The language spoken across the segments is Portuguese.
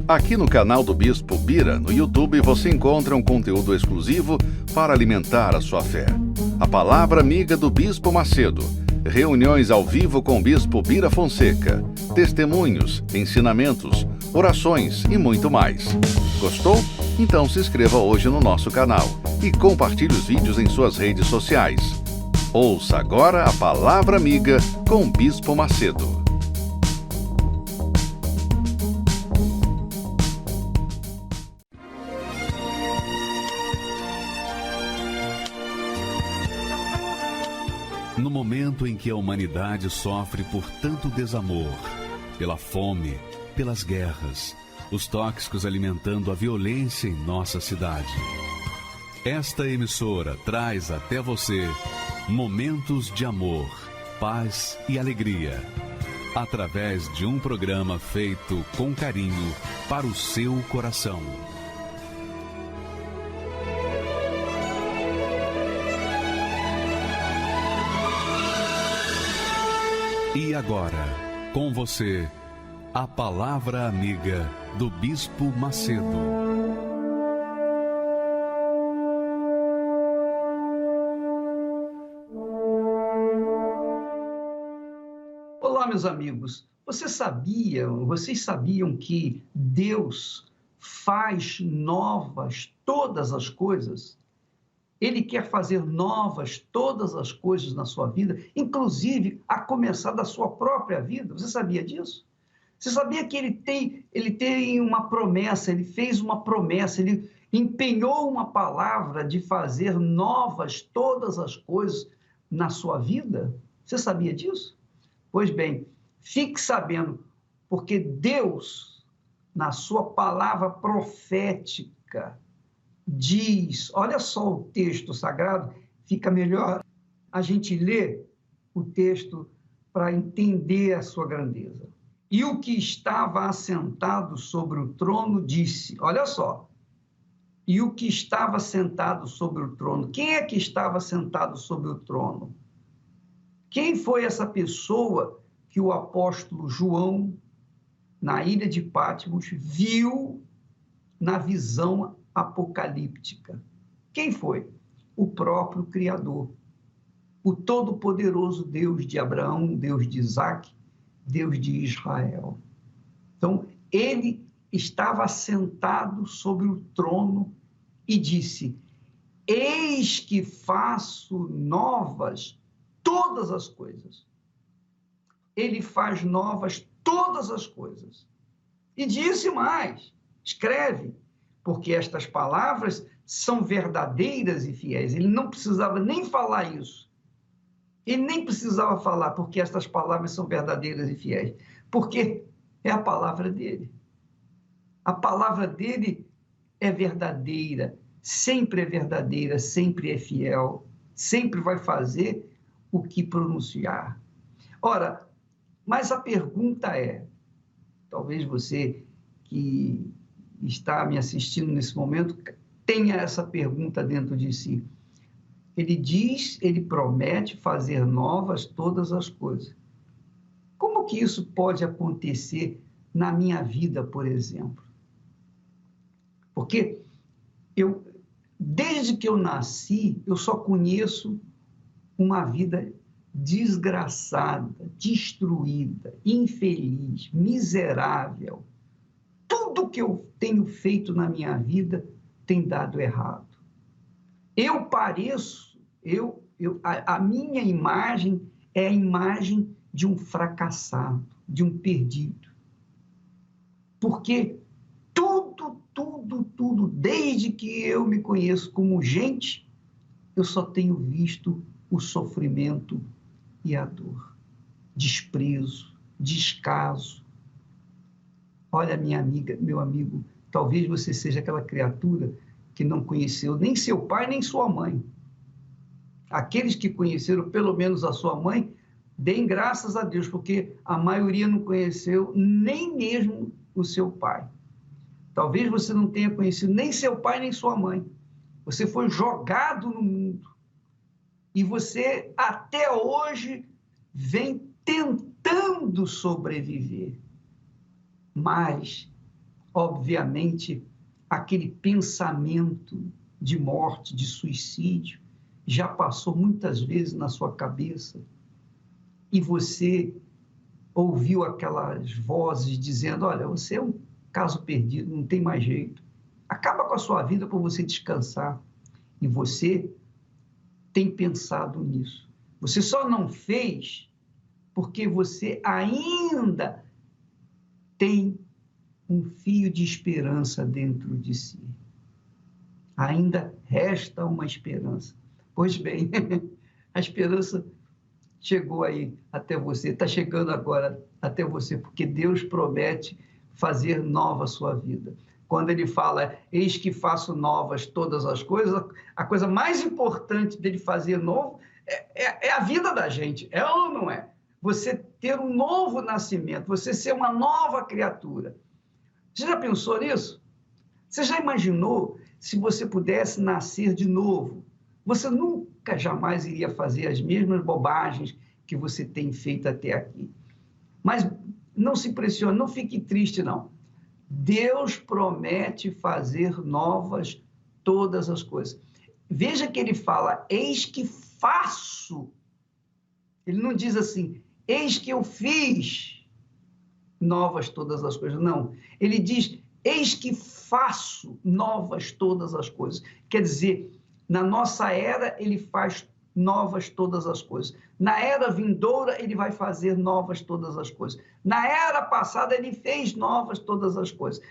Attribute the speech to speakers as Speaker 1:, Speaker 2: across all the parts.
Speaker 1: Aqui no canal do Bispo Bira, no YouTube, você encontra um conteúdo exclusivo para alimentar a sua fé. A Palavra Amiga do Bispo Macedo. Reuniões ao vivo com o Bispo Bira Fonseca. Testemunhos, ensinamentos, orações e muito mais. Gostou? Então se inscreva hoje no nosso canal e compartilhe os vídeos em suas redes sociais. Ouça agora a Palavra Amiga com o Bispo Macedo. No momento em que a humanidade sofre por tanto desamor, pela fome, pelas guerras, os tóxicos alimentando a violência em nossa cidade, esta emissora traz até você momentos de amor, paz e alegria, através de um programa feito com carinho para o seu coração. E agora, com você, a Palavra Amiga do Bispo Macedo.
Speaker 2: Olá, meus amigos. Vocês sabiam que Deus faz novas todas as coisas? Ele quer fazer novas todas as coisas na sua vida, inclusive a começar da sua própria vida. Você sabia disso? Você sabia que ele tem uma promessa, ele fez uma promessa, ele empenhou uma palavra de fazer novas todas as coisas na sua vida? Você sabia disso? Pois bem, fique sabendo, porque Deus, na sua palavra profética, diz, olha só o texto sagrado, fica melhor a gente ler o texto para entender a sua grandeza. E o que estava assentado sobre o trono disse, olha só, e o que estava sentado sobre o trono, quem é que estava sentado sobre o trono? Quem foi essa pessoa que o apóstolo João, na ilha de Patmos, viu na visão apocalíptica? Quem foi? O próprio Criador, o todo-poderoso Deus de Abraão, Deus de Isaac, Deus de Israel. Então, ele estava sentado sobre o trono e disse, eis que faço novas todas as coisas. Ele faz novas todas as coisas. E disse mais, escreve, porque estas palavras são verdadeiras e fiéis. Ele não precisava nem falar isso. Ele nem precisava falar, porque estas palavras são verdadeiras e fiéis. Porque é a palavra dele. A palavra dele é verdadeira, sempre é fiel, sempre vai fazer o que pronunciar. Ora, mas a pergunta é, talvez você que está me assistindo nesse momento, tenha essa pergunta dentro de si. Ele promete fazer novas todas as coisas. Como que isso pode acontecer na minha vida, por exemplo? Porque desde que eu nasci, eu só conheço uma vida desgraçada, destruída, infeliz, miserável. Tudo que eu tenho feito na minha vida tem dado errado. A minha imagem é a imagem de um fracassado, de um perdido. Porque tudo, desde que eu me conheço como gente, eu só tenho visto o sofrimento e a dor, desprezo, descaso. Olha, minha amiga, meu amigo, talvez você seja aquela criatura que não conheceu nem seu pai, nem sua mãe. Aqueles que conheceram pelo menos a sua mãe, deem graças a Deus, porque a maioria não conheceu nem mesmo o seu pai. Talvez você não tenha conhecido nem seu pai, nem sua mãe. Você foi jogado no mundo. E você, até hoje, vem tentando sobreviver. Mas obviamente, aquele pensamento de morte, de suicídio, já passou muitas vezes na sua cabeça e você ouviu aquelas vozes dizendo: olha, você é um caso perdido, não tem mais jeito. Acaba com a sua vida para você descansar. E você tem pensado nisso. Você só não fez porque você ainda tem um fio de esperança dentro de si. Ainda resta uma esperança. Pois bem, a esperança chegou aí até você, está chegando agora até você, porque Deus promete fazer nova a sua vida. Quando ele fala, eis que faço novas todas as coisas, a coisa mais importante dele fazer novo é a vida da gente, é ou não é? Você ter um novo nascimento, você ser uma nova criatura. Você já pensou nisso? Você já imaginou se você pudesse nascer de novo? Você nunca, jamais iria fazer as mesmas bobagens que você tem feito até aqui. Mas não se pressione, não fique triste, não. Deus promete fazer novas todas as coisas. Veja que ele fala, eis que faço. Ele não diz assim, eis que eu fiz novas todas as coisas. Não, ele diz, eis que faço novas todas as coisas. Quer dizer, na nossa era, ele faz novas todas as coisas. Na era vindoura, ele vai fazer novas todas as coisas. Na era passada, ele fez novas todas as coisas.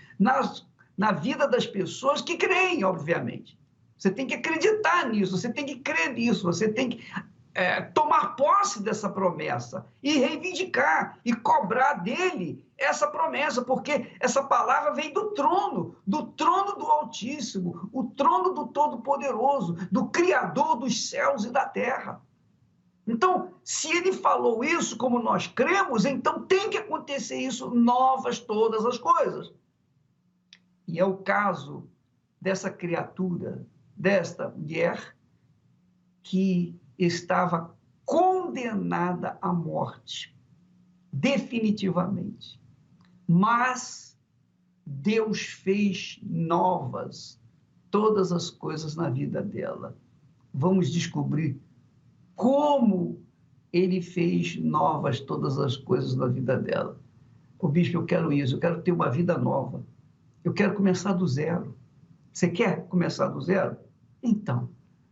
Speaker 2: Na vida das pessoas que creem, obviamente. Você tem que acreditar nisso, você tem que crer nisso, você tem que tomar posse dessa promessa e reivindicar e cobrar dele essa promessa, porque essa palavra vem do trono do Altíssimo, o trono do Todo-Poderoso, do Criador dos céus e da terra. Então, se ele falou isso como nós cremos, então tem que acontecer isso, novas todas as coisas. E é o caso dessa criatura, desta mulher, que estava condenada à morte, definitivamente. Mas Deus fez novas todas as coisas na vida dela. Vamos descobrir como ele fez novas todas as coisas na vida dela. Ô bispo, eu quero isso, eu quero ter uma vida nova. Eu quero começar do zero. Você quer começar do zero? Então,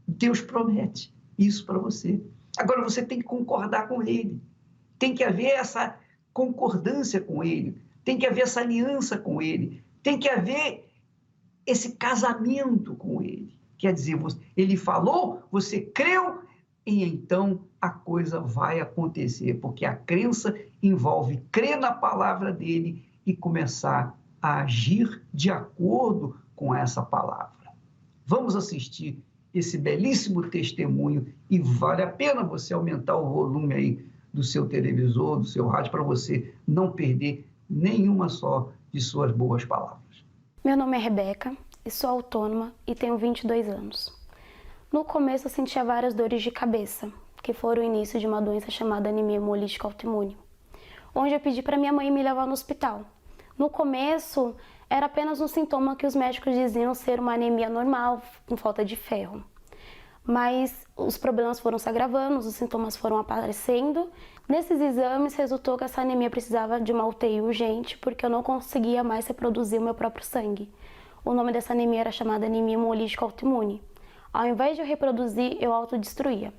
Speaker 2: Deus promete isso para você. Agora você tem que concordar com ele. Tem que haver essa concordância com ele. Tem que haver essa aliança com ele. Tem que haver esse casamento com ele. Quer dizer, ele falou, você creu, e então a coisa vai acontecer, porque a crença envolve crer na palavra dele e começar a agir de acordo com essa palavra. Vamos assistir esse belíssimo testemunho e vale a pena você aumentar o volume aí do seu televisor, do seu rádio, para você não perder nenhuma só de suas boas palavras.
Speaker 3: Meu nome é Rebeca, e sou autônoma e tenho 22 anos. No começo eu sentia várias dores de cabeça, que foram o início de uma doença chamada anemia hemolítica autoimune, onde eu pedi para minha mãe me levar no hospital. No começo era apenas um sintoma que os médicos diziam ser uma anemia normal, com falta de ferro. Mas os problemas foram se agravando, os sintomas foram aparecendo. Nesses exames resultou que essa anemia precisava de uma UTI urgente, porque eu não conseguia mais reproduzir o meu próprio sangue. O nome dessa anemia era chamada anemia hemolítica autoimune. Ao invés de eu reproduzir, eu autodestruía.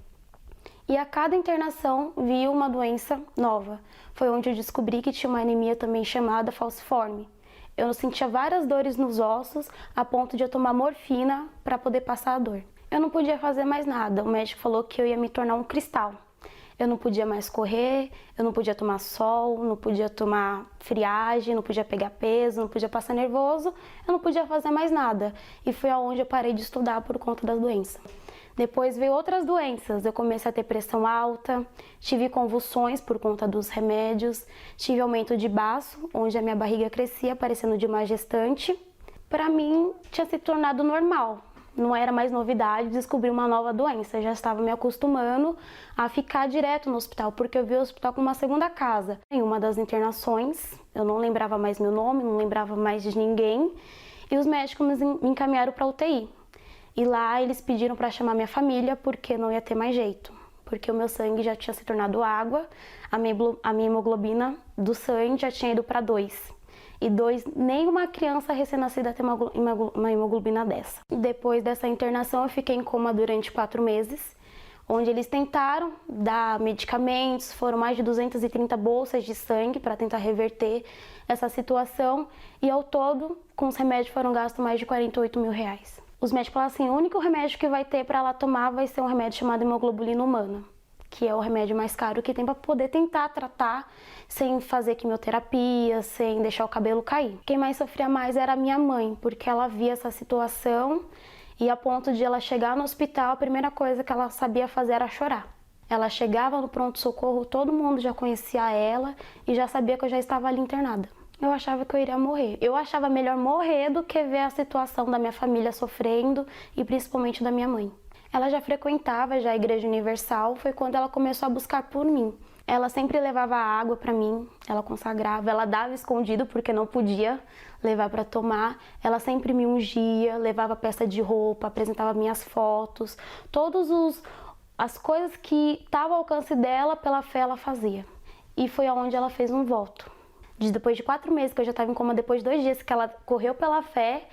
Speaker 3: E a cada internação via uma doença nova. Foi onde eu descobri que tinha uma anemia também chamada falciforme. Eu sentia várias dores nos ossos, a ponto de eu tomar morfina para poder passar a dor. Eu não podia fazer mais nada, o médico falou que eu ia me tornar um cristal. Eu não podia mais correr, eu não podia tomar sol, não podia tomar friagem, não podia pegar peso, não podia passar nervoso, eu não podia fazer mais nada. E foi aonde eu parei de estudar por conta das doenças. Depois veio outras doenças, eu comecei a ter pressão alta, tive convulsões por conta dos remédios, tive aumento de baço, onde a minha barriga crescia, parecendo de uma gestante. Para mim, tinha se tornado normal, não era mais novidade descobrir uma nova doença. Eu já estava me acostumando a ficar direto no hospital, porque eu vi o hospital como uma segunda casa. Em uma das internações, eu não lembrava mais meu nome, não lembrava mais de ninguém, e os médicos me encaminharam para UTI. E lá eles pediram para chamar minha família, porque não ia ter mais jeito. Porque o meu sangue já tinha se tornado água, a minha hemoglobina do sangue já tinha ido para 2. E 2, nenhuma criança recém-nascida tem uma hemoglobina dessa. Depois dessa internação, eu fiquei em coma durante 4 meses, onde eles tentaram dar medicamentos, foram mais de 230 bolsas de sangue para tentar reverter essa situação, e ao todo, com os remédios, foram gastos mais de 48 mil reais. Os médicos falaram assim, o único remédio que vai ter para ela tomar vai ser um remédio chamado hemoglobina humana, que é o remédio mais caro que tem para poder tentar tratar sem fazer quimioterapia, sem deixar o cabelo cair. Quem mais sofria mais era a minha mãe, porque ela via essa situação e a ponto de ela chegar no hospital, a primeira coisa que ela sabia fazer era chorar. Ela chegava no pronto-socorro, todo mundo já conhecia ela e já sabia que eu já estava ali internada. Eu achava que eu iria morrer. Eu achava melhor morrer do que ver a situação da minha família sofrendo e principalmente da minha mãe. Ela já frequentava já a Igreja Universal, foi quando ela começou a buscar por mim. Ela sempre levava água para mim, ela consagrava, ela dava escondido porque não podia levar para tomar. Ela sempre me ungia, levava peça de roupa, apresentava minhas fotos, as coisas que estavam ao alcance dela, pela fé ela fazia. E foi aonde ela fez um voto. Depois de 4 meses que eu já estava em coma, depois de 2 dias que ela correu pela fé,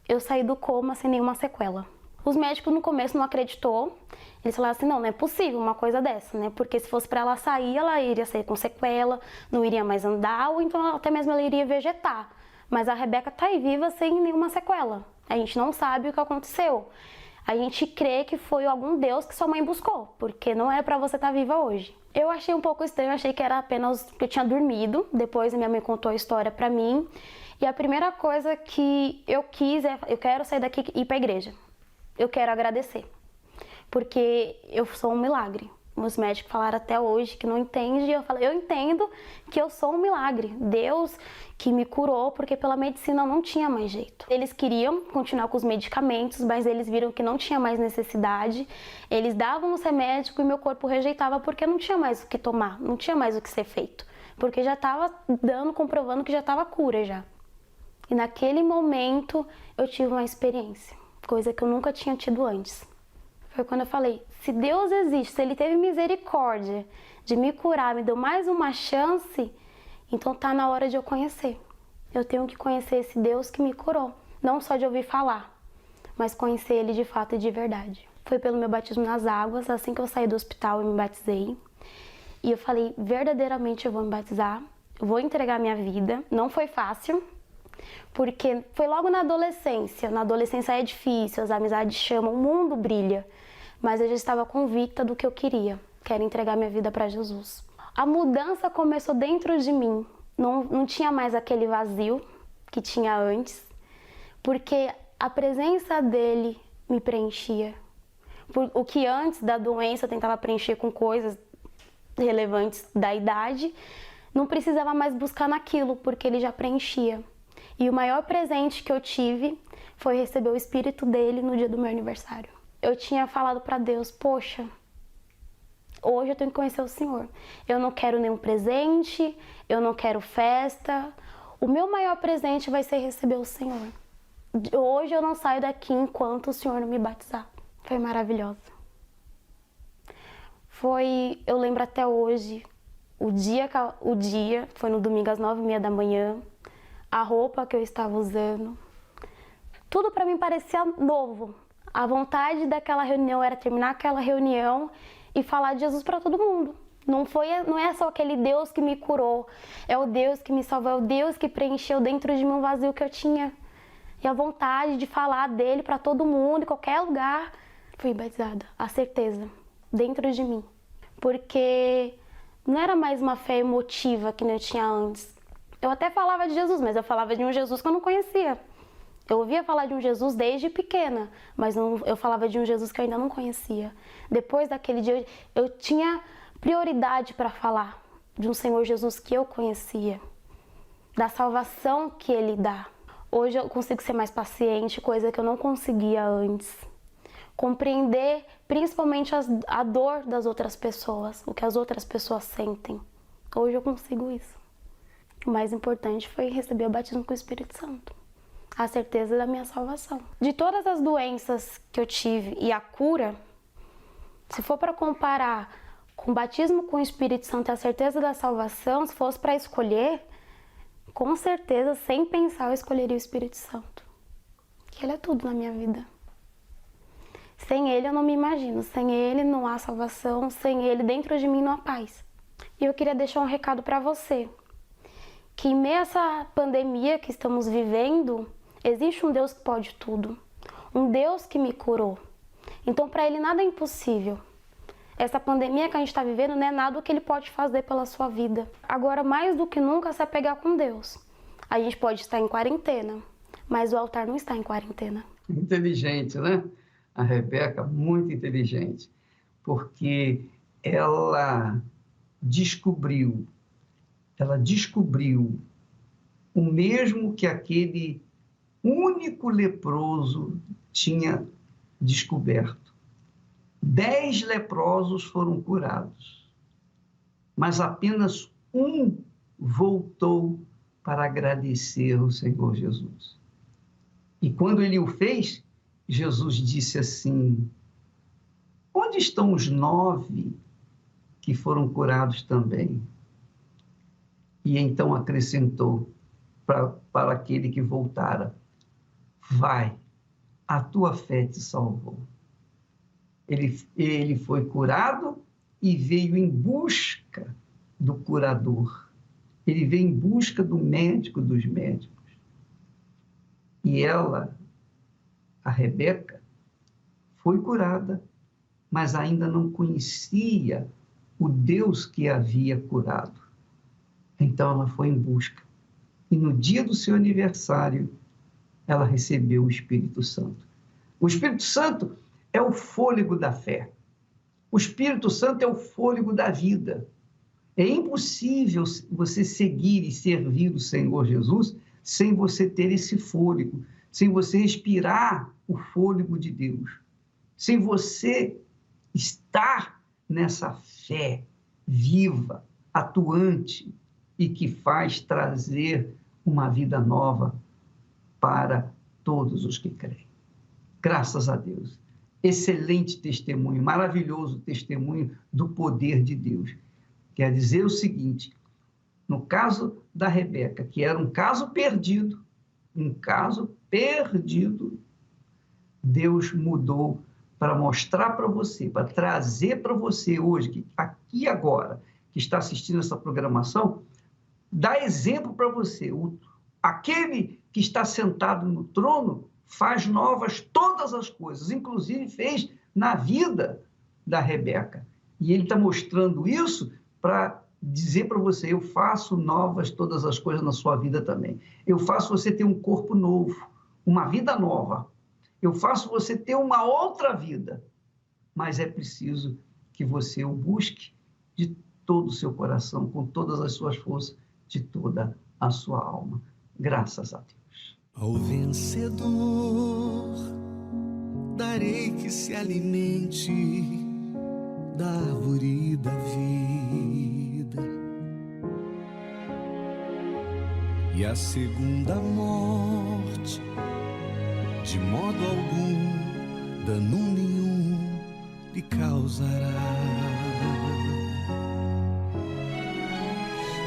Speaker 3: eu saí do coma sem nenhuma sequela. Os médicos no começo não acreditou, eles falaram assim, não é possível uma coisa dessa, né? Porque se fosse para ela sair, ela iria sair com sequela, não iria mais andar, ou então até mesmo ela iria vegetar. Mas a Rebeca tá aí viva sem nenhuma sequela. A gente não sabe o que aconteceu. A gente crê que foi algum Deus que sua mãe buscou, porque não é para você estar viva hoje. Eu achei um pouco estranho, achei que era apenas que eu tinha dormido. Depois a minha mãe contou a história para mim. E a primeira coisa que eu quis eu quero sair daqui e ir para a igreja. Eu quero agradecer, porque eu sou um milagre. Os médicos falaram até hoje que não entende, eu falei, eu entendo que eu sou um milagre. Deus que me curou, porque pela medicina não tinha mais jeito. Eles queriam continuar com os medicamentos, mas eles viram que não tinha mais necessidade. Eles davam os remédios e meu corpo rejeitava porque não tinha mais o que tomar, não tinha mais o que ser feito. Porque já estava comprovando que já estava cura já. E naquele momento eu tive uma experiência, coisa que eu nunca tinha tido antes. Foi quando eu falei, se Deus existe, se Ele teve misericórdia de me curar, me deu mais uma chance, então tá na hora de eu conhecer. Eu tenho que conhecer esse Deus que me curou. Não só de ouvir falar, mas conhecer Ele de fato e de verdade. Foi pelo meu batismo nas águas, assim que eu saí do hospital eu me batizei. E eu falei, verdadeiramente eu vou me batizar, eu vou entregar minha vida. Não foi fácil, porque foi logo na adolescência. Na adolescência é difícil, as amizades chamam, o mundo brilha. Mas eu já estava convicta do que eu queria, que era entregar minha vida para Jesus. A mudança começou dentro de mim. Não tinha mais aquele vazio que tinha antes, porque a presença dele me preenchia. O que antes da doença eu tentava preencher com coisas relevantes da idade, não precisava mais buscar naquilo, porque ele já preenchia. E o maior presente que eu tive foi receber o Espírito dele no dia do meu aniversário. Eu tinha falado para Deus, poxa, hoje eu tenho que conhecer o Senhor. Eu não quero nenhum presente, eu não quero festa. O meu maior presente vai ser receber o Senhor. Hoje eu não saio daqui enquanto o Senhor não me batizar. Foi maravilhoso. Eu lembro até hoje, o dia foi no domingo às 9h30 da manhã, a roupa que eu estava usando, tudo para mim parecia novo. A vontade daquela reunião era terminar aquela reunião e falar de Jesus para todo mundo. Não é só aquele Deus que me curou, é o Deus que me salvou, é o Deus que preencheu dentro de mim um vazio que eu tinha. E a vontade de falar dele para todo mundo, em qualquer lugar. Fui batizada, a certeza, dentro de mim. Porque não era mais uma fé emotiva que eu tinha antes. Eu até falava de Jesus, mas eu falava de um Jesus que eu não conhecia. Eu ouvia falar de um Jesus desde pequena, mas eu falava de um Jesus que eu ainda não conhecia. Depois daquele dia, eu tinha prioridade para falar de um Senhor Jesus que eu conhecia, da salvação que Ele dá. Hoje eu consigo ser mais paciente, coisa que eu não conseguia antes. Compreender principalmente a dor das outras pessoas, o que as outras pessoas sentem. Hoje eu consigo isso. O mais importante foi receber o batismo com o Espírito Santo. A certeza da minha salvação. De todas as doenças que eu tive e a cura, se for para comparar com o batismo com o Espírito Santo e a certeza da salvação, se fosse para escolher, com certeza, sem pensar, eu escolheria o Espírito Santo. Que ele é tudo na minha vida. Sem ele eu não me imagino, sem ele não há salvação, sem ele dentro de mim não há paz. E eu queria deixar um recado para você, que em meio a essa pandemia que estamos vivendo, existe um Deus que pode tudo, um Deus que me curou. Então para ele nada é impossível. Essa pandemia que a gente está vivendo não é nada o que ele pode fazer pela sua vida. Agora, mais do que nunca, se apegar com Deus. A gente pode estar em quarentena, mas o altar não está em quarentena.
Speaker 2: Inteligente, né? A Rebeca, muito inteligente, porque ela descobriu o mesmo que aquele único leproso tinha descoberto. 10 leprosos foram curados, mas apenas um voltou para agradecer ao Senhor Jesus. E quando ele o fez, Jesus disse assim: onde estão os 9 que foram curados também? E então acrescentou para aquele que voltara: vai, a tua fé te salvou. Ele foi curado e veio em busca do curador. Ele veio em busca do médico dos médicos. E ela, a Rebeca, foi curada, mas ainda não conhecia o Deus que a havia curado. Então ela foi em busca. E no dia do seu aniversário, ela recebeu o Espírito Santo. O Espírito Santo é o fôlego da fé. O Espírito Santo é o fôlego da vida. É impossível você seguir e servir o Senhor Jesus sem você ter esse fôlego, sem você respirar o fôlego de Deus, sem você estar nessa fé viva, atuante e que faz trazer uma vida nova para todos os que creem. Graças a Deus. Excelente testemunho, maravilhoso testemunho do poder de Deus. Quer dizer o seguinte: no caso da Rebeca, que era um caso perdido, Deus mudou para mostrar para você, para trazer para você hoje, que aqui agora, que está assistindo essa programação, dá exemplo para você. Aquele que está sentado no trono faz novas todas as coisas, inclusive fez na vida da Rebeca. E ele está mostrando isso para dizer para você: eu faço novas todas as coisas na sua vida também. Eu faço você ter um corpo novo, uma vida nova. Eu faço você ter uma outra vida. Mas é preciso que você o busque de todo o seu coração, com todas as suas forças, de toda a sua alma. Graças a Deus.
Speaker 4: Ao vencedor darei que se alimente da árvore da vida, e a segunda morte de modo algum dano nenhum lhe causará.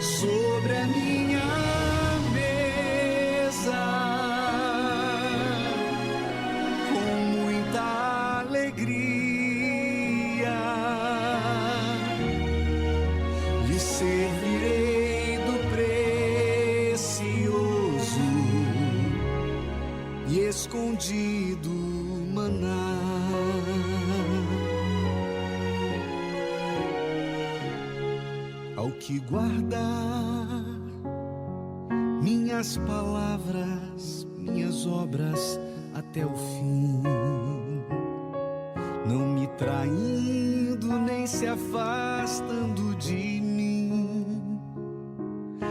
Speaker 4: Sobre a minha servirei do precioso e escondido maná. Ao que guardar minhas palavras, minhas obras até o fim, não me traindo nem se afastando de mim.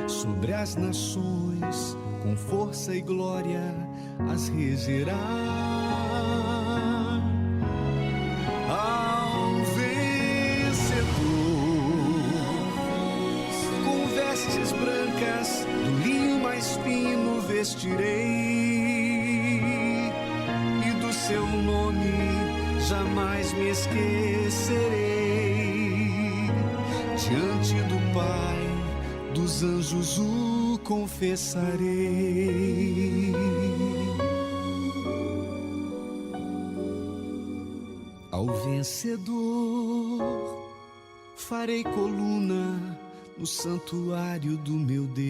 Speaker 4: Sobre as nações, com com força e glória as regerá. Ao vencedor, com vestes brancas, do linho mais fino vestirei, e do seu nome jamais me esquecerei. Diante do Pai, dos anjos o confessarei. Ao vencedor farei coluna no santuário do meu Deus,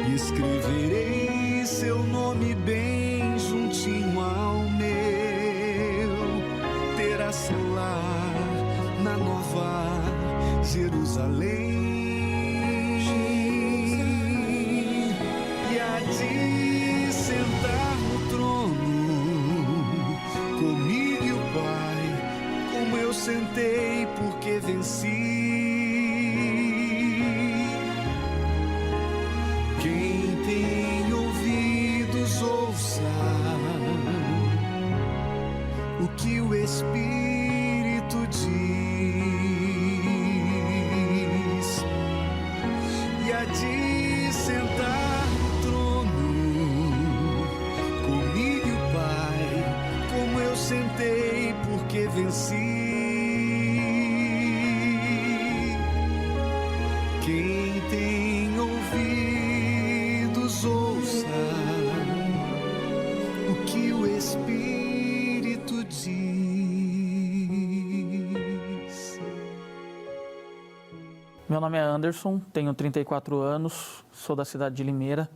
Speaker 4: e escreverei seu nome bem juntinho ao meu. Terá seu lar na nova Jerusalém, e há de sentar no trono comigo e o Pai, como eu sentei porque venci. Quem tem ouvidos ouça o que o Espírito diz, e há de sentar no trono comigo e o Pai, como eu sentei porque venci. Quem tem ouvidos ouça o que o Espírito diz.
Speaker 5: Meu nome é Anderson, tenho 34 anos, sou da cidade de Limeira.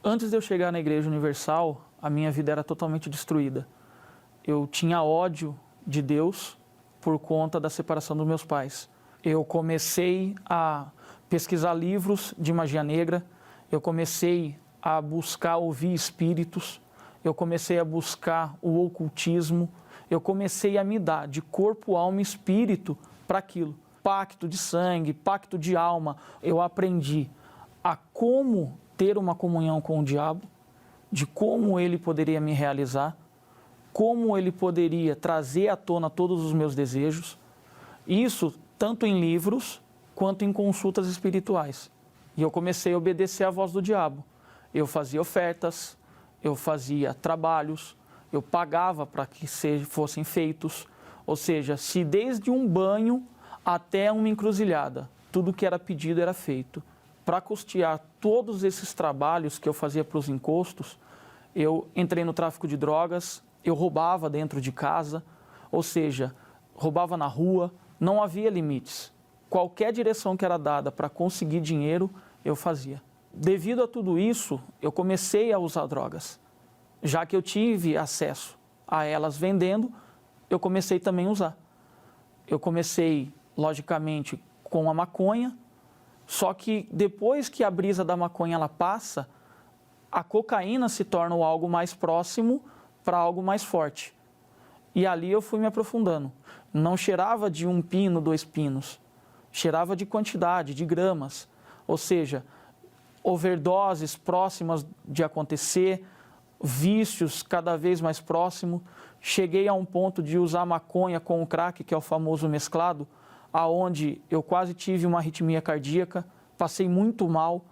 Speaker 5: Antes de eu chegar na Igreja Universal, a minha vida era totalmente destruída. Eu tinha ódio de Deus por conta da separação dos meus pais. Eu comecei a pesquisar livros de magia negra, eu comecei a buscar ouvir espíritos, eu comecei a buscar o ocultismo, eu comecei a me dar de corpo, alma e espírito para aquilo. Pacto de sangue, pacto de alma. Eu aprendi a como ter uma comunhão com o diabo, de como ele poderia me realizar, como ele poderia trazer à tona todos os meus desejos. Isso tanto em livros quanto em consultas espirituais. E eu comecei a obedecer à voz do diabo. Eu fazia ofertas, eu fazia trabalhos, eu pagava para que fossem feitos. Ou seja, se desde um banho até uma encruzilhada, tudo que era pedido era feito. Para custear todos esses trabalhos que eu fazia para os encostos, eu entrei no tráfico de drogas, eu roubava dentro de casa, ou seja, roubava na rua, não havia limites. Qualquer direção que era dada para conseguir dinheiro, eu fazia. Devido a tudo isso, eu comecei a usar drogas. Já que eu tive acesso a elas vendendo, eu comecei também a usar. Eu comecei, logicamente, com a maconha, só que depois que a brisa da maconha ela passa, a cocaína se torna algo mais próximo para algo mais forte. E ali eu fui me aprofundando. Não cheirava de 1 pino, 2 pinos. Cheirava de quantidade, de gramas. Ou seja, overdoses próximas de acontecer, vícios cada vez mais próximos. Cheguei a um ponto de usar maconha com o crack, que é o famoso mesclado, aonde eu quase tive uma arritmia cardíaca, passei muito mal,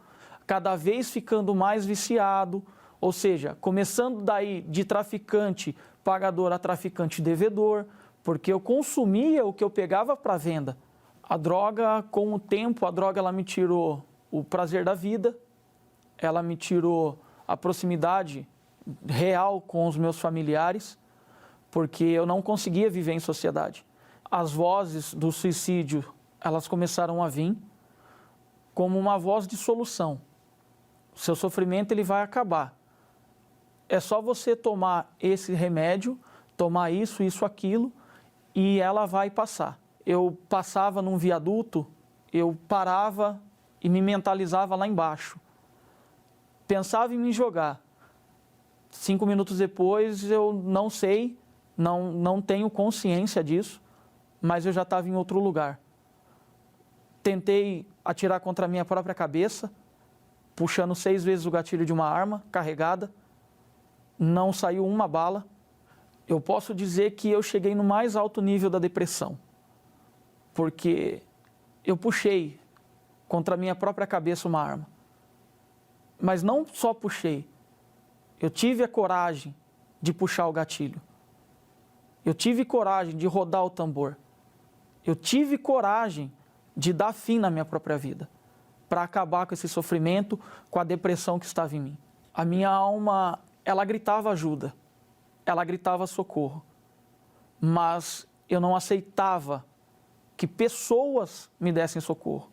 Speaker 5: cada vez ficando mais viciado, ou seja, começando daí de traficante pagador a traficante devedor, porque eu consumia o que eu pegava para venda. A droga, com o tempo, a droga ela me tirou o prazer da vida, ela me tirou a proximidade real com os meus familiares, porque eu não conseguia viver em sociedade. As vozes do suicídio, elas começaram a vir como uma voz de solução. O seu sofrimento ele vai acabar. É só você tomar esse remédio, tomar isso, aquilo, e ela vai passar. Eu passava num viaduto, eu parava e me mentalizava lá embaixo. Pensava em me jogar. 5 minutos depois, eu não sei, não tenho consciência disso, mas eu já estava em outro lugar. Tentei atirar contra a minha própria cabeça, puxando 6 vezes o gatilho de uma arma carregada. Não saiu uma bala. Eu posso dizer que eu cheguei no mais alto nível da depressão, porque eu puxei contra a minha própria cabeça uma arma. Mas não só puxei, eu tive a coragem de puxar o gatilho. Eu tive coragem de rodar o tambor. Eu tive coragem de dar fim na minha própria vida, para acabar com esse sofrimento, com a depressão que estava em mim. A minha alma, ela gritava ajuda, ela gritava socorro, mas eu não aceitava que pessoas me dessem socorro,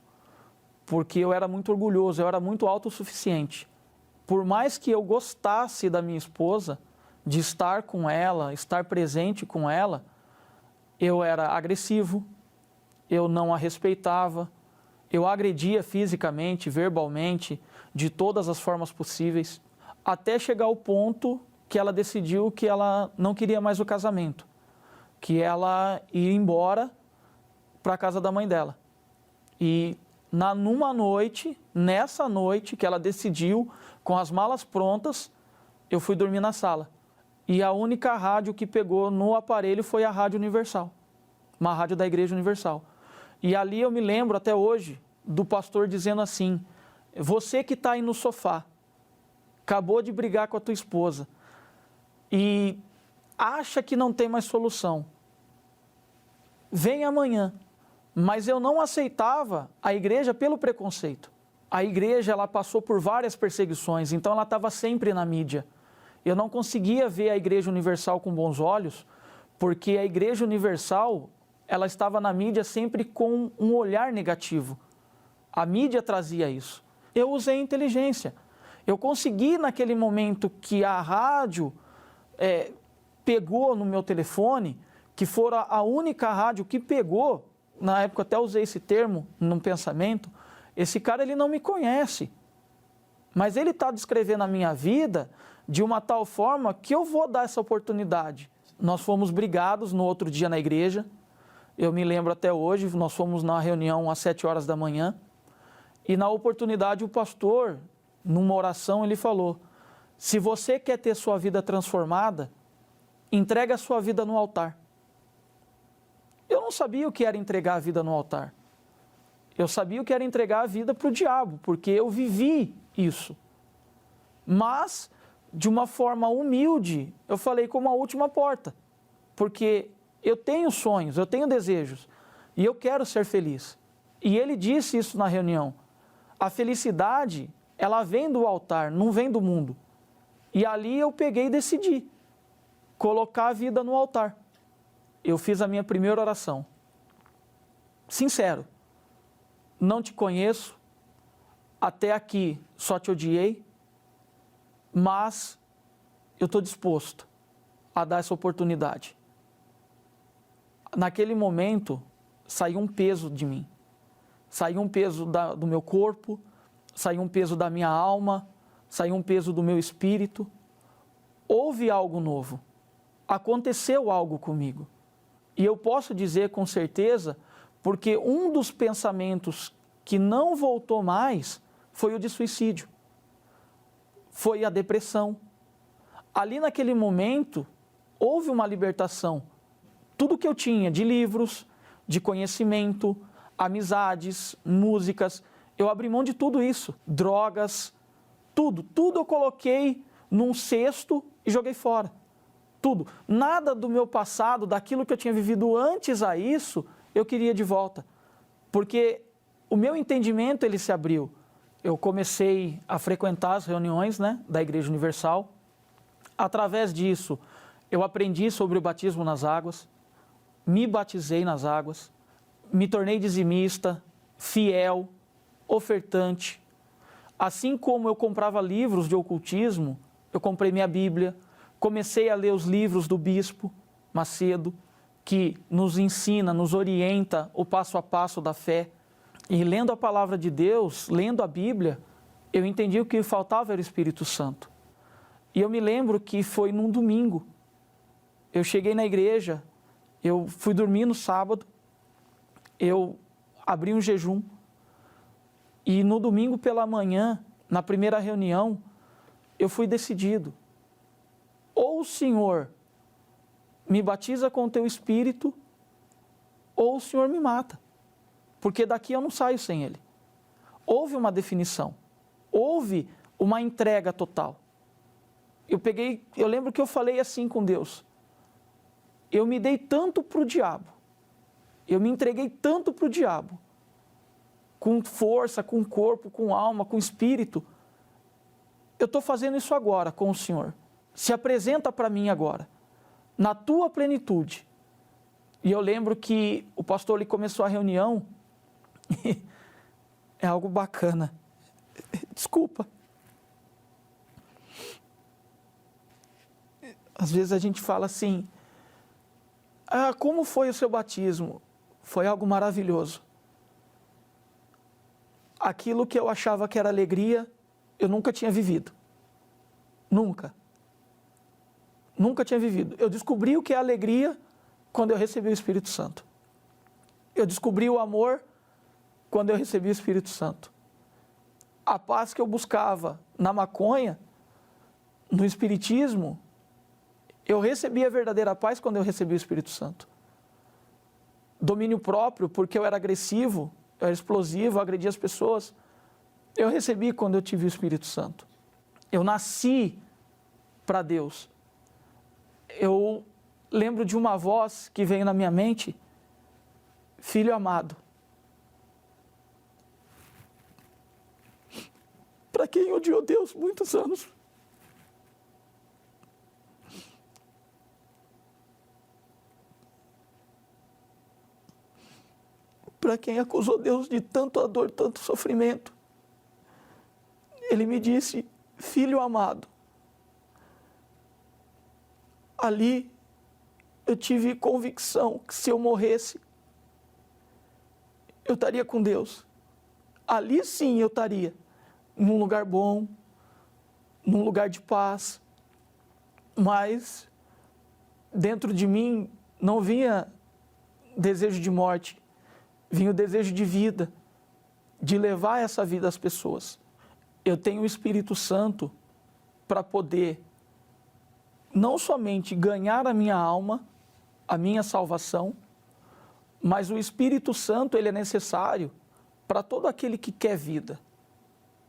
Speaker 5: porque eu era muito orgulhoso, eu era muito autossuficiente. Por mais que eu gostasse da minha esposa, de estar com ela, estar presente com ela, eu era agressivo, eu não a respeitava, eu a agredia fisicamente, verbalmente, de todas as formas possíveis, até chegar ao ponto que ela decidiu que ela não queria mais o casamento, que ela ia embora para a casa da mãe dela. E nessa noite que ela decidiu, com as malas prontas, eu fui dormir na sala. E a única rádio que pegou no aparelho foi a Rádio Universal, uma rádio da Igreja Universal. E ali eu me lembro até hoje do pastor dizendo assim: você que está aí no sofá, acabou de brigar com a tua esposa e acha que não tem mais solução, vem amanhã. Mas eu não aceitava a igreja pelo preconceito. A igreja, ela passou por várias perseguições, então ela estava sempre na mídia. Eu não conseguia ver a Igreja Universal com bons olhos, porque a Igreja Universal, ela estava na mídia sempre com um olhar negativo. A mídia trazia isso. Eu usei inteligência. Eu consegui, naquele momento que a rádio pegou no meu telefone, que for a única rádio que pegou, na época até usei esse termo num pensamento, esse cara ele não me conhece, mas ele está descrevendo a minha vida de uma tal forma que eu vou dar essa oportunidade. Nós fomos brigados no outro dia na igreja, eu me lembro até hoje, nós fomos na reunião às 7 horas da manhã, e na oportunidade o pastor, numa oração, ele falou: se você quer ter sua vida transformada, entregue a sua vida no altar. Eu não sabia o que era entregar a vida no altar. Eu sabia o que era entregar a vida para o diabo, porque eu vivi isso. Mas, de uma forma humilde, eu falei como a última porta. Porque eu tenho sonhos, eu tenho desejos, e eu quero ser feliz. E ele disse isso na reunião. A felicidade, ela vem do altar, não vem do mundo. E ali eu peguei e decidi colocar a vida no altar. Eu fiz a minha primeira oração. Sincero, não te conheço, até aqui só te odiei, mas eu estou disposto a dar essa oportunidade. Naquele momento, saiu um peso de mim. Saiu um peso do meu corpo, saiu um peso da minha alma, saiu um peso do meu espírito. Houve algo novo. Aconteceu algo comigo. E eu posso dizer com certeza, porque um dos pensamentos que não voltou mais foi o de suicídio. Foi a depressão. Ali naquele momento, houve uma libertação. Tudo que eu tinha de livros, de conhecimento, amizades, músicas, eu abri mão de tudo isso. Drogas, tudo eu coloquei num cesto e joguei fora. Tudo. Nada do meu passado, daquilo que eu tinha vivido antes a isso, eu queria de volta. Porque o meu entendimento, ele se abriu. Eu comecei a frequentar as reuniões, da Igreja Universal. Através disso, eu aprendi sobre o batismo nas águas, me batizei nas águas, me tornei dizimista, fiel, ofertante. Assim como eu comprava livros de ocultismo, eu comprei minha Bíblia, comecei a ler os livros do Bispo Macedo, que nos ensina, nos orienta o passo a passo da fé. E lendo a palavra de Deus, lendo a Bíblia, eu entendi o que faltava era o Espírito Santo. E eu me lembro que foi num domingo. Eu cheguei na igreja, eu fui dormir no sábado, eu abri um jejum, E no domingo pela manhã, na primeira reunião, eu fui decidido. Ou o Senhor me batiza com o teu Espírito, ou o Senhor me mata. Porque daqui eu não saio sem Ele. Houve uma definição. Houve uma entrega total. Eu lembro que eu falei assim com Deus. Eu me dei tanto para o diabo. Eu me entreguei tanto para o diabo. Com força, com corpo, com alma, com espírito. Eu estou fazendo isso agora com o Senhor. Se apresenta para mim agora, na tua plenitude. E eu lembro que o pastor ele começou a reunião, é algo bacana. Desculpa. Às vezes a gente fala assim, como foi o seu batismo? Foi algo maravilhoso. Aquilo que eu achava que era alegria, eu nunca tinha vivido. Nunca tinha vivido. Eu descobri o que é alegria quando eu recebi o Espírito Santo. Eu descobri o amor quando eu recebi o Espírito Santo. A paz que eu buscava na maconha, no espiritismo, eu recebi a verdadeira paz quando eu recebi o Espírito Santo. Domínio próprio, porque eu era agressivo, eu era explosivo, eu agredia as pessoas. Eu recebi quando eu tive o Espírito Santo. Eu nasci para Deus. Eu lembro de uma voz que veio na minha mente, filho amado. Para quem odiou Deus muitos anos. Para quem acusou Deus de tanta dor, tanto sofrimento. Ele me disse, filho amado. Ali eu tive convicção que se eu morresse, eu estaria com Deus. Ali sim eu estaria, num lugar bom, num lugar de paz. Mas dentro de mim não vinha desejo de morte, vinha o desejo de vida, de levar essa vida às pessoas. Eu tenho o Espírito Santo para poder não somente ganhar a minha alma, a minha salvação, mas o Espírito Santo ele é necessário para todo aquele que quer vida,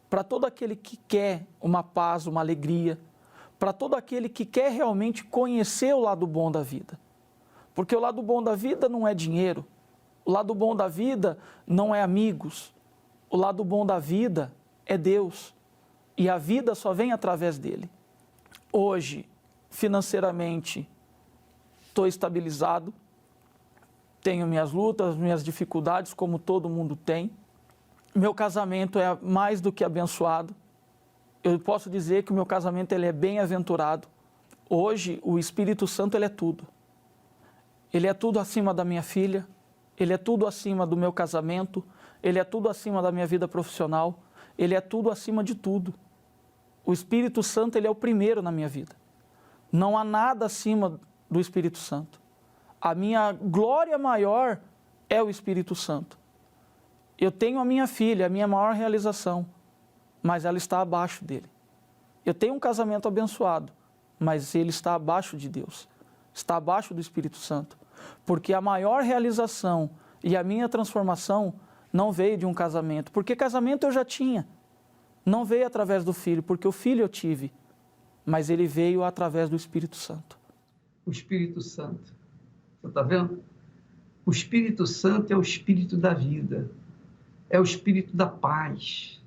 Speaker 5: para todo aquele que quer uma paz, uma alegria, para todo aquele que quer realmente conhecer o lado bom da vida. Porque o lado bom da vida não é dinheiro, o lado bom da vida não é amigos, o lado bom da vida é Deus, e a vida só vem através dele. Hoje, financeiramente, estou estabilizado, tenho minhas lutas, minhas dificuldades, como todo mundo tem. Meu casamento é mais do que abençoado. Eu posso dizer que o meu casamento ele é bem-aventurado. Hoje, o Espírito Santo ele é tudo. Ele é tudo acima da minha filha, ele é tudo acima do meu casamento, ele é tudo acima da minha vida profissional, ele é tudo acima de tudo. O Espírito Santo ele é o primeiro na minha vida. Não há nada acima do Espírito Santo. A minha glória maior é o Espírito Santo. Eu tenho a minha filha, a minha maior realização, mas ela está abaixo dele. Eu tenho um casamento abençoado, mas ele está abaixo de Deus, está abaixo do Espírito Santo. Porque a maior realização e a minha transformação não veio de um casamento, porque casamento eu já tinha. Não veio através do filho, porque o filho eu tive, mas ele veio através do Espírito Santo.
Speaker 2: O Espírito Santo, você está vendo? O Espírito Santo é o Espírito da vida, é o Espírito da paz,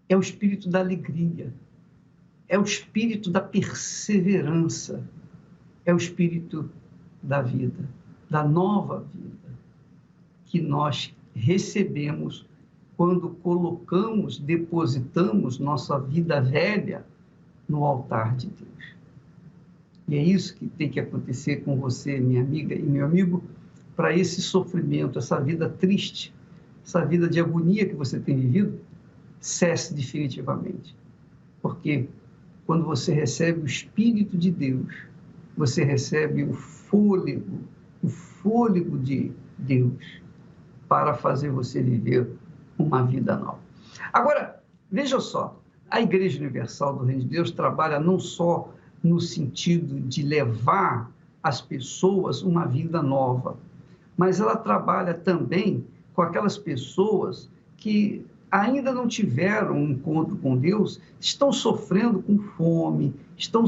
Speaker 2: é o Espírito da alegria, é o Espírito da perseverança, é o Espírito da vida, da nova vida, que nós recebemos quando colocamos, depositamos nossa vida velha no altar de Deus. E é isso que tem que acontecer com você, minha amiga e meu amigo, para esse sofrimento, essa vida triste, essa vida de agonia que você tem vivido, cesse definitivamente. Porque quando você recebe o Espírito de Deus, você recebe o fôlego de Deus para fazer você viver uma vida nova. Agora, veja só, a Igreja Universal do Reino de Deus trabalha não só no sentido de levar às pessoas uma vida nova, mas ela trabalha também com aquelas pessoas que ainda não tiveram um encontro com Deus, estão sofrendo com fome, estão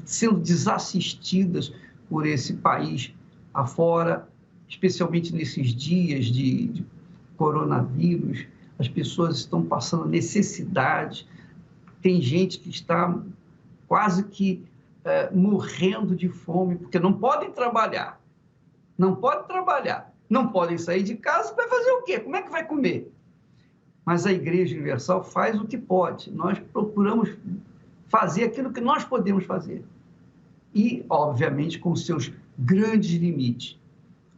Speaker 2: sendo desassistidas por esse país afora, especialmente nesses dias de coronavírus. As pessoas estão passando necessidade, tem gente que está quase que morrendo de fome, porque não podem trabalhar, não podem sair de casa, vai fazer o quê? Como é que vai comer? Mas a Igreja Universal faz o que pode, nós procuramos fazer aquilo que nós podemos fazer, e, obviamente, com seus grandes limites,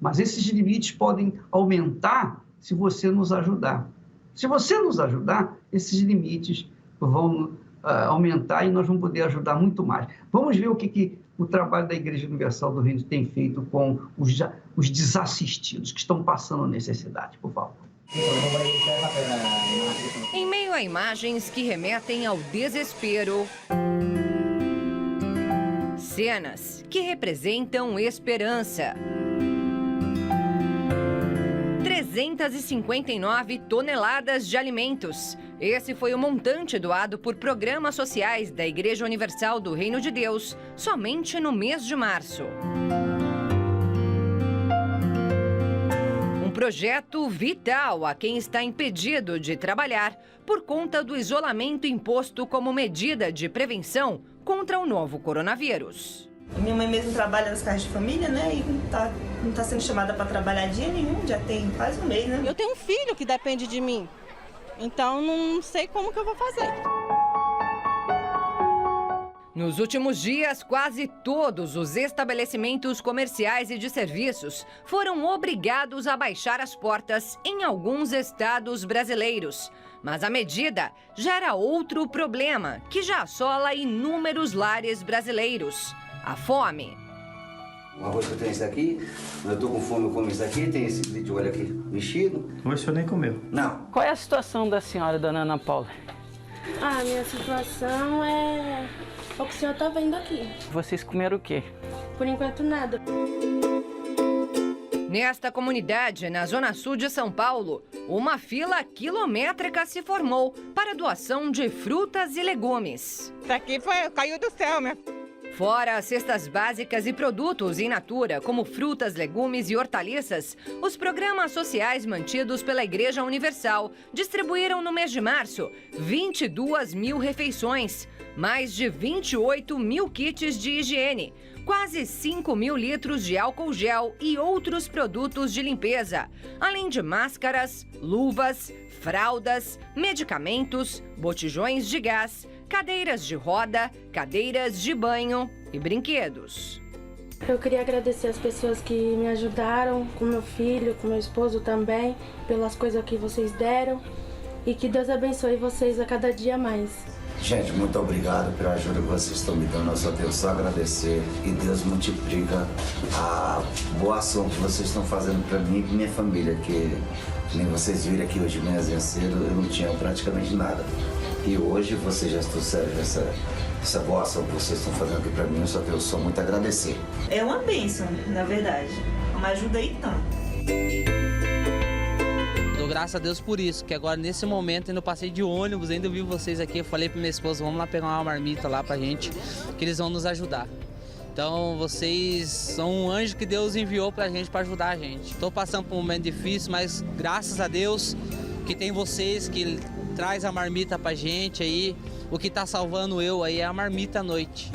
Speaker 2: mas esses limites podem aumentar se você nos ajudar. Se você nos ajudar, esses limites vão aumentar e nós vamos poder ajudar muito mais. Vamos ver o que o trabalho da Igreja Universal do Reino tem feito com os desassistidos que estão passando necessidade, por favor.
Speaker 6: Em meio a imagens que remetem ao desespero, cenas que representam esperança. 359 toneladas de alimentos. Esse foi o montante doado por programas sociais da Igreja Universal do Reino de Deus somente no mês de março. Um projeto vital a quem está impedido de trabalhar por conta do isolamento imposto como medida de prevenção contra o novo coronavírus.
Speaker 7: Minha mãe mesmo trabalha nas casas de família, né? E não tá sendo chamada para trabalhar dia nenhum, já tem quase um mês, né?
Speaker 8: Eu tenho um filho que depende de mim, então não sei como que eu vou fazer.
Speaker 6: Nos últimos dias, quase todos os estabelecimentos comerciais e de serviços foram obrigados a baixar as portas em alguns estados brasileiros. Mas a medida gera outro problema que já assola inúmeros lares brasileiros: a fome.
Speaker 9: O arroz que eu tenho esse daqui, eu tô com fome, eu como esse daqui, tem esse de olho aqui mexido.
Speaker 10: Hoje o senhor nem comeu?
Speaker 9: Não.
Speaker 5: Qual é a situação da senhora, dona Ana Paula?
Speaker 3: A minha situação é o que o senhor está vendo aqui.
Speaker 5: Vocês comeram o quê?
Speaker 3: Por enquanto, nada.
Speaker 6: Nesta comunidade, na zona sul de São Paulo, uma fila quilométrica se formou para a doação de frutas e legumes.
Speaker 8: Isso aqui caiu do céu, né?
Speaker 6: Fora as cestas básicas e produtos in natura, como frutas, legumes e hortaliças, os programas sociais mantidos pela Igreja Universal distribuíram no mês de março 22 mil refeições, mais de 28 mil kits de higiene, quase 5 mil litros de álcool gel e outros produtos de limpeza, além de máscaras, luvas, fraldas, medicamentos, botijões de gás, cadeiras de roda, cadeiras de banho e brinquedos.
Speaker 3: Eu queria agradecer as pessoas que me ajudaram, com meu filho, com meu esposo também, pelas coisas que vocês deram, e que Deus abençoe vocês a cada dia mais.
Speaker 9: Gente, muito obrigado pela ajuda que vocês estão me dando. Eu só tenho só agradecer e Deus multiplica a boa ação que vocês estão fazendo para mim e para minha família, que nem vocês viram aqui hoje de manhã cedo, eu não tinha praticamente nada. E hoje vocês já trouxeram essa boa ação que vocês estão fazendo aqui para mim, eu só tenho só muito a agradecer.
Speaker 7: É uma bênção, na verdade. Uma ajuda aí tanto.
Speaker 11: Dou graças a Deus por isso, que agora nesse momento eu passei de ônibus, ainda vi vocês aqui, eu falei para minha esposa, vamos lá pegar uma marmita lá pra gente, que eles vão nos ajudar. Então vocês são um anjo que Deus enviou pra gente, para ajudar a gente. Estou passando por um momento difícil, mas graças a Deus que tem vocês que traz a marmita pra gente aí. O que tá salvando eu aí é a marmita à noite.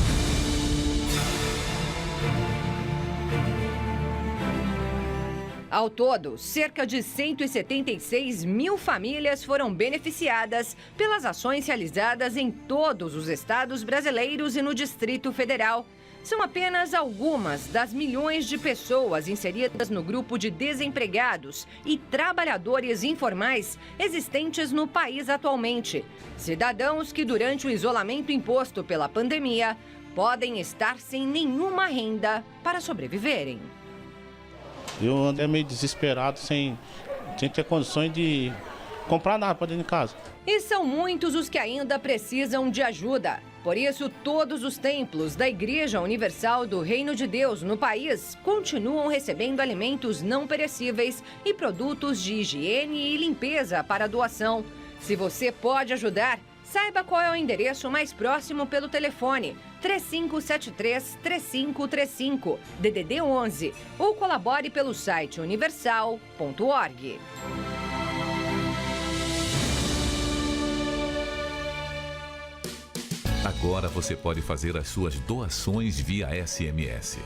Speaker 6: Ao todo, cerca de 176 mil famílias foram beneficiadas pelas ações realizadas em todos os estados brasileiros e no Distrito Federal. São apenas algumas das milhões de pessoas inseridas no grupo de desempregados e trabalhadores informais existentes no país atualmente. Cidadãos que, durante o isolamento imposto pela pandemia, podem estar sem nenhuma renda para sobreviverem.
Speaker 10: Eu andei meio desesperado, sem ter condições de comprar nada para dentro de casa.
Speaker 6: E são muitos os que ainda precisam de ajuda. Por isso, todos os templos da Igreja Universal do Reino de Deus no país continuam recebendo alimentos não perecíveis e produtos de higiene e limpeza para doação. Se você pode ajudar, saiba qual é o endereço mais próximo pelo telefone 3573-3535, DDD 11, ou colabore pelo site universal.org.
Speaker 12: Agora você pode fazer as suas doações via SMS.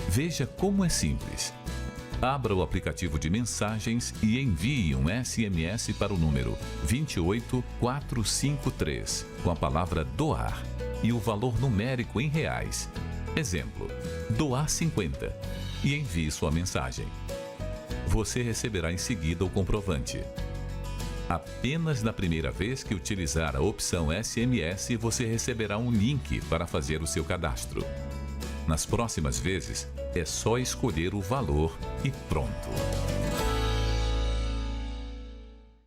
Speaker 12: Veja como é simples. Abra o aplicativo de mensagens e envie um SMS para o número 28453 com a palavra doar e o valor numérico em reais. Exemplo, doar 50 e envie sua mensagem. Você receberá em seguida o comprovante. Apenas na primeira vez que utilizar a opção SMS, você receberá um link para fazer o seu cadastro. Nas próximas vezes, é só escolher o valor e pronto.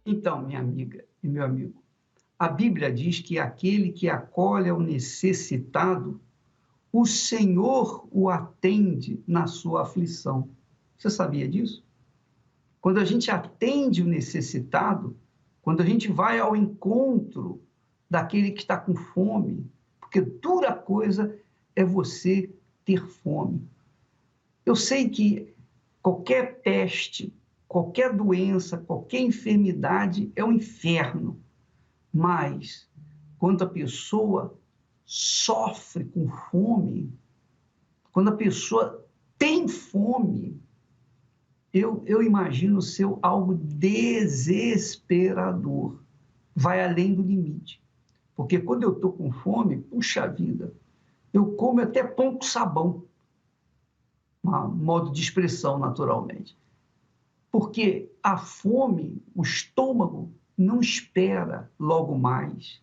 Speaker 2: Então, minha amiga e meu amigo, a Bíblia diz que aquele que acolhe ao necessitado, o Senhor o atende na sua aflição. Você sabia disso? Quando a gente atende o necessitado, quando a gente vai ao encontro daquele que está com fome, porque dura coisa é você ter fome. Eu sei que qualquer peste, qualquer doença, qualquer enfermidade é um inferno, mas quando a pessoa sofre com fome, quando a pessoa tem fome, eu imagino ser algo desesperador, vai além do limite. Porque quando eu estou com fome, puxa vida, eu como até pão com sabão, um modo de expressão naturalmente. Porque a fome, o estômago, não espera logo mais.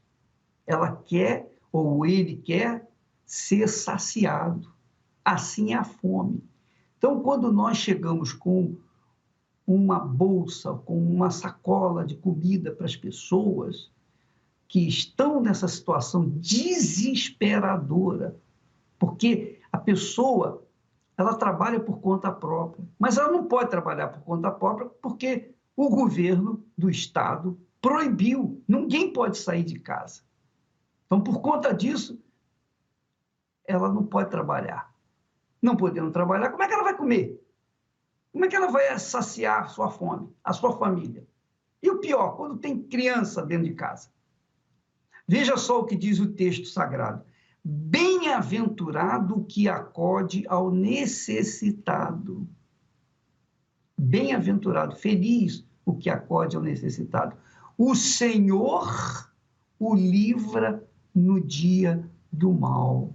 Speaker 2: Ela quer, ou ele quer, ser saciado. Assim é a fome. Então, quando nós chegamos com uma bolsa, com uma sacola de comida para as pessoas que estão nessa situação desesperadora, porque a pessoa, ela trabalha por conta própria, mas ela não pode trabalhar por conta própria porque o governo do Estado proibiu, ninguém pode sair de casa. Então, por conta disso, ela não pode trabalhar. Não podendo trabalhar, como é que ela vai comer? Como é que ela vai saciar a sua fome, a sua família? E o pior, quando tem criança dentro de casa. Veja só o que diz o texto sagrado. Bem-aventurado o que acode ao necessitado. Bem-aventurado, feliz o que acode ao necessitado. O Senhor o livra no dia do mal.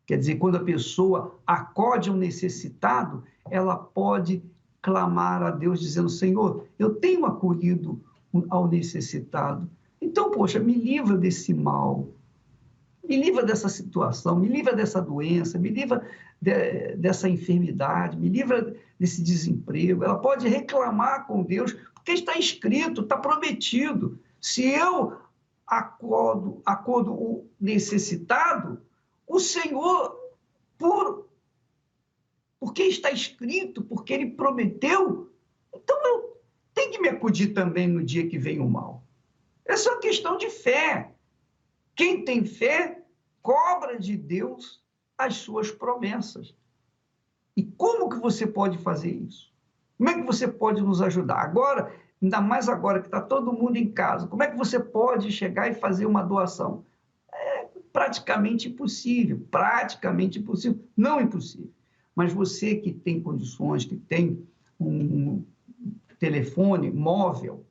Speaker 2: Quer dizer, quando a pessoa acode ao necessitado, ela pode clamar a Deus dizendo, Senhor, eu tenho acolhido ao necessitado. Então, poxa, me livra desse mal, me livra dessa situação, me livra dessa doença, me livra dessa enfermidade, me livra desse desemprego. Ela pode reclamar com Deus, porque está escrito, está prometido. Se eu acordo o necessitado, o Senhor, porque está escrito, porque Ele prometeu, então eu tenho que me acudir também no dia que vem o mal. Essa é uma questão de fé. Quem tem fé cobra de Deus as suas promessas. E como que você pode fazer isso? Como é que você pode nos ajudar? Agora, ainda mais agora que está todo mundo em casa, como é que você pode chegar e fazer uma doação? É praticamente impossível, não impossível. Mas você que tem condições, que tem um telefone móvel,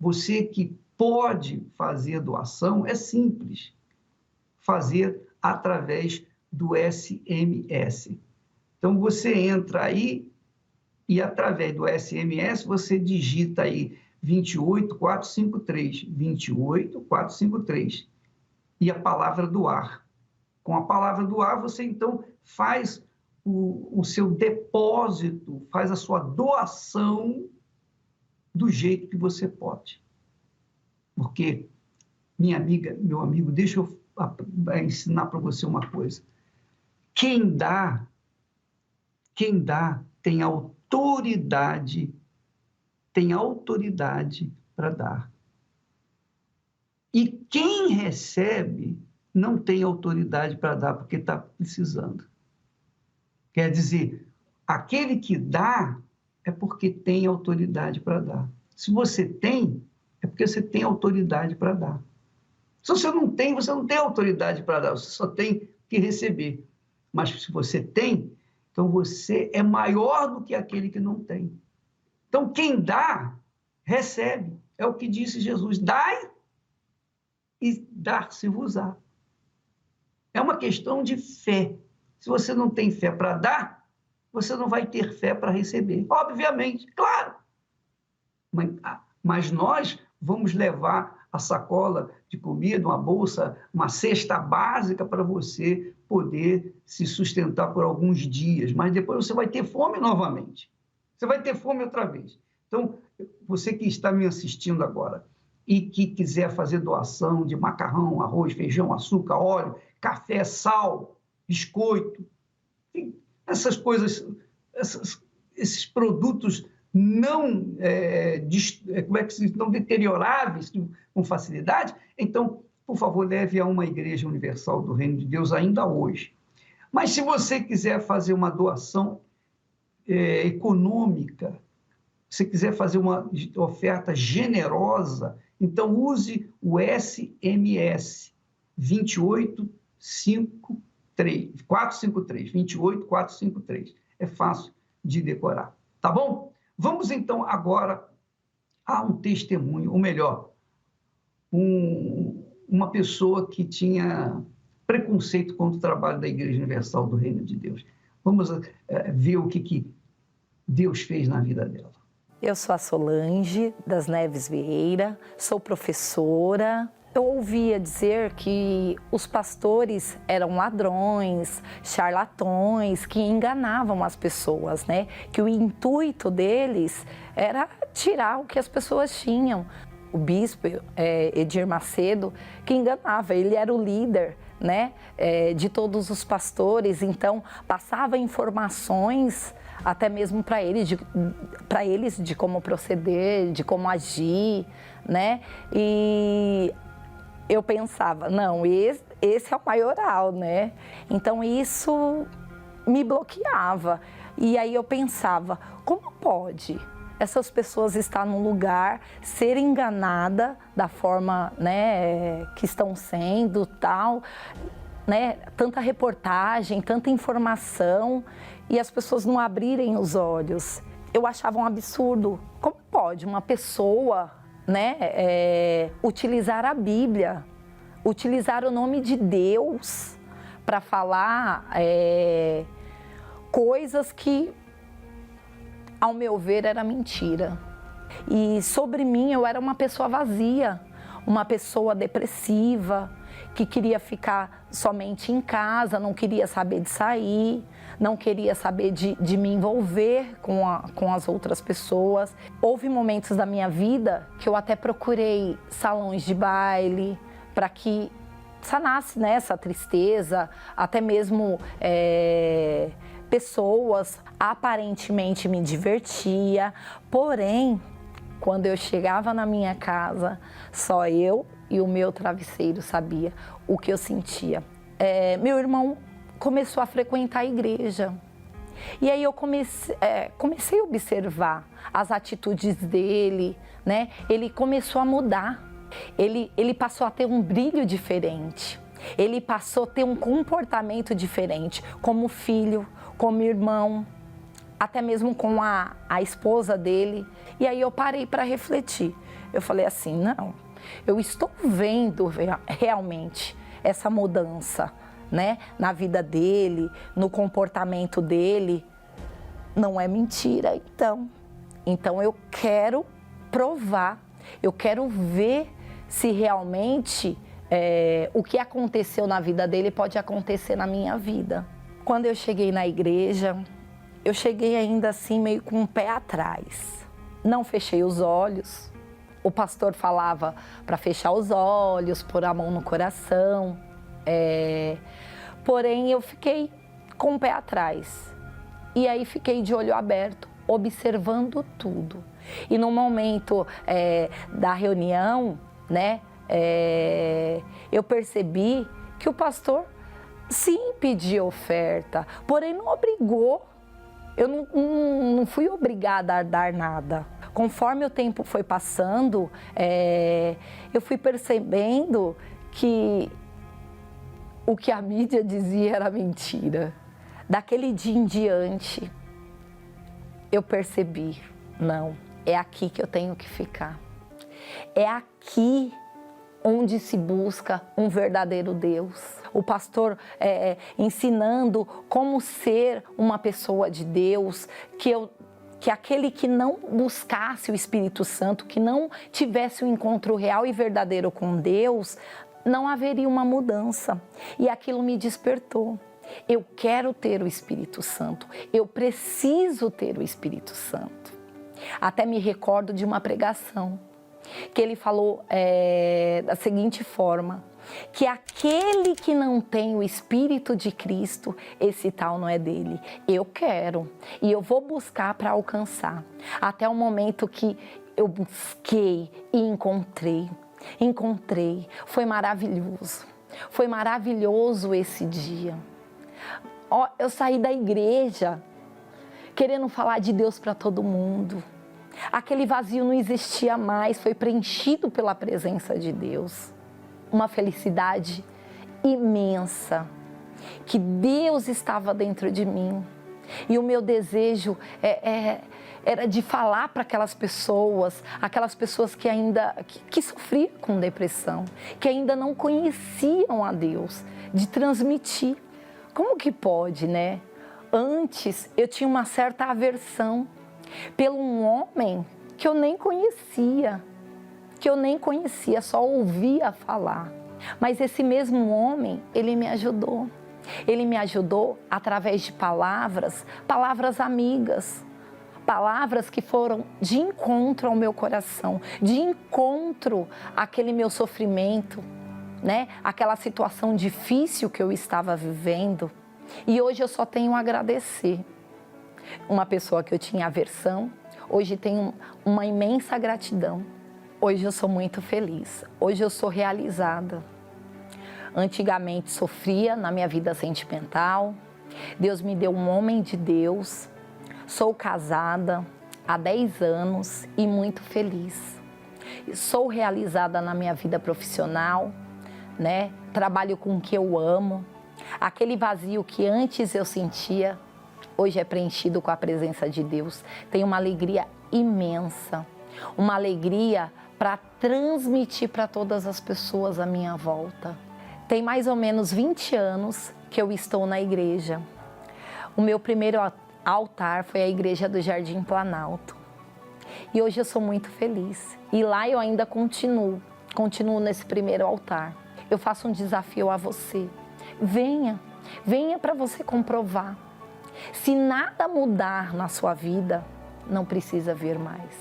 Speaker 2: você que pode fazer doação, é simples. Fazer através do SMS. Então, você entra aí e, através do SMS, você digita aí 28453, 28453, e a palavra doar. Com a palavra doar, você, então, faz o seu depósito, faz a sua doação do jeito que você pode. Porque, minha amiga, meu amigo, deixa eu ensinar para você uma coisa. Quem dá tem autoridade para dar. E quem recebe não tem autoridade para dar porque está precisando. Quer dizer, aquele que dá é porque tem autoridade para dar. Se você tem, é porque você tem autoridade para dar. Se você não tem autoridade para dar, você só tem que receber. Mas se você tem, então você é maior do que aquele que não tem. Então quem dá, recebe. É o que disse Jesus, dai e dar-se-vos-á. É uma questão de fé. Se você não tem fé para dar, você não vai ter fé para receber. Obviamente, claro. Mas nós vamos levar a sacola de comida, uma bolsa, uma cesta básica para você poder se sustentar por alguns dias. Mas depois você vai ter fome novamente. Você vai ter fome outra vez. Então, você que está me assistindo agora e que quiser fazer doação de macarrão, arroz, feijão, açúcar, óleo, café, sal, biscoito, essas coisas, esses produtos não, não deterioráveis com facilidade, então, por favor, leve a uma Igreja Universal do Reino de Deus ainda hoje. Mas se você quiser fazer uma doação econômica, se quiser fazer uma oferta generosa, então use o SMS 28453. É fácil de decorar, tá bom? Vamos então agora a um testemunho, ou melhor, uma pessoa que tinha preconceito contra o trabalho da Igreja Universal do Reino de Deus. Vamos ver o que Deus fez na vida dela.
Speaker 10: Eu sou a Solange das Neves Vieira, sou professora. Eu ouvia dizer que os pastores eram ladrões, charlatões, que enganavam as pessoas, né? Que o intuito deles era tirar o que as pessoas tinham. O bispo Edir Macedo, que enganava, ele era o líder, né? De todos os pastores, então passava informações até mesmo para eles de como proceder, de como agir, né? E eu pensava, não, esse é o maioral, né? Então isso me bloqueava. E aí eu pensava, como pode essas pessoas estar num lugar, ser enganada da forma, né, que estão sendo, tal, né? Tanta reportagem, tanta informação, e as pessoas não abrirem os olhos. Eu achava um absurdo. Como pode uma pessoa, né, utilizar a Bíblia, utilizar o nome de Deus para falar coisas que, ao meu ver, era mentira. E sobre mim, eu era uma pessoa vazia, uma pessoa depressiva, que queria ficar somente em casa, não queria saber de sair, não queria saber de me envolver com as outras pessoas. Houve momentos da minha vida que eu até procurei salões de baile para que sanasse, né, essa tristeza, até mesmo pessoas aparentemente me divertia, porém, quando eu chegava na minha casa, só eu e o meu travesseiro sabia o que eu sentia. Meu irmão começou a frequentar a igreja. E aí eu comecei a observar as atitudes dele, né? Ele começou a mudar. Ele passou a ter um brilho diferente. Ele passou a ter um comportamento diferente, como filho, como irmão, até mesmo com a esposa dele. E aí eu parei para refletir. Eu falei assim, não, eu estou vendo realmente essa mudança, né, na vida dele, no comportamento dele. Não é mentira, então eu quero provar, eu quero ver se realmente o que aconteceu na vida dele pode acontecer na minha vida. Quando eu cheguei na igreja, eu cheguei ainda assim meio com o pé atrás. Não fechei os olhos. O pastor falava para fechar os olhos, pôr a mão no coração. Porém, eu fiquei com o pé atrás. E aí fiquei de olho aberto, observando tudo. E no momento da reunião, né, eu percebi que o pastor sim pedia oferta, porém não obrigou. Eu não fui obrigada a dar nada. Conforme o tempo foi passando, eu fui percebendo que o que a mídia dizia era mentira. Daquele dia em diante, eu percebi, não, é aqui que eu tenho que ficar. É aqui onde se busca um verdadeiro Deus. O pastor ensinando como ser uma pessoa de Deus, que aquele que não buscasse o Espírito Santo, que não tivesse um encontro real e verdadeiro com Deus, não haveria uma mudança. E aquilo me despertou. Eu quero ter o Espírito Santo, eu preciso ter o Espírito Santo. Até me recordo de uma pregação, que ele falou da seguinte forma, que aquele que não tem o Espírito de Cristo, esse tal não é dele. Eu quero e eu vou buscar para alcançar. Até o momento que eu busquei e encontrei. Foi maravilhoso esse dia. Eu saí da igreja querendo falar de Deus para todo mundo. Aquele vazio não existia mais, foi preenchido pela presença de Deus. Uma felicidade imensa, que Deus estava dentro de mim. E o meu desejo era de falar para aquelas pessoas que ainda que sofriam com depressão, que ainda não conheciam a Deus, de transmitir. Como que pode, né? Antes eu tinha uma certa aversão pelo um homem que eu nem conhecia, só ouvia falar. Mas esse mesmo homem, ele me ajudou. Ele me ajudou através de palavras amigas, palavras que foram de encontro ao meu coração, de encontro àquele meu sofrimento, né? Aquela situação difícil que eu estava vivendo. E hoje eu só tenho a agradecer. Uma pessoa que eu tinha aversão, hoje tenho uma imensa gratidão. Hoje eu sou muito feliz, hoje eu sou realizada. Antigamente sofria na minha vida sentimental, Deus me deu um homem de Deus, sou casada há 10 anos e muito feliz. Sou realizada na minha vida profissional, né? Trabalho com o que eu amo. Aquele vazio que antes eu sentia, hoje é preenchido com a presença de Deus. Tenho uma alegria imensa, uma alegria para transmitir para todas as pessoas à minha volta. Tem mais ou menos 20 anos que eu estou na igreja. O meu primeiro altar foi a igreja do Jardim Planalto. E hoje eu sou muito feliz. E lá eu ainda continuo nesse primeiro altar. Eu faço um desafio a você. Venha para você comprovar. Se nada mudar na sua vida, não precisa vir mais.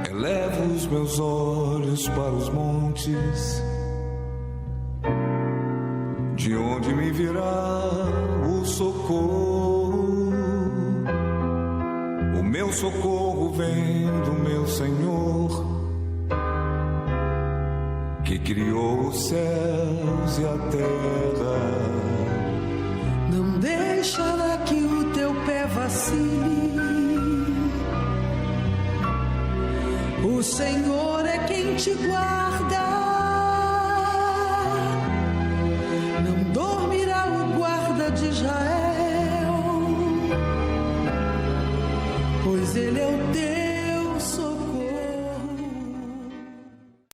Speaker 13: Elevo os meus olhos para os montes, de onde me virá o socorro. O meu socorro vem do meu Senhor, que criou os céus e a terra.
Speaker 4: Não deixará que o teu pé vacile. O Senhor é quem te guarda. Não dormirá o guarda de Israel, pois ele é o teu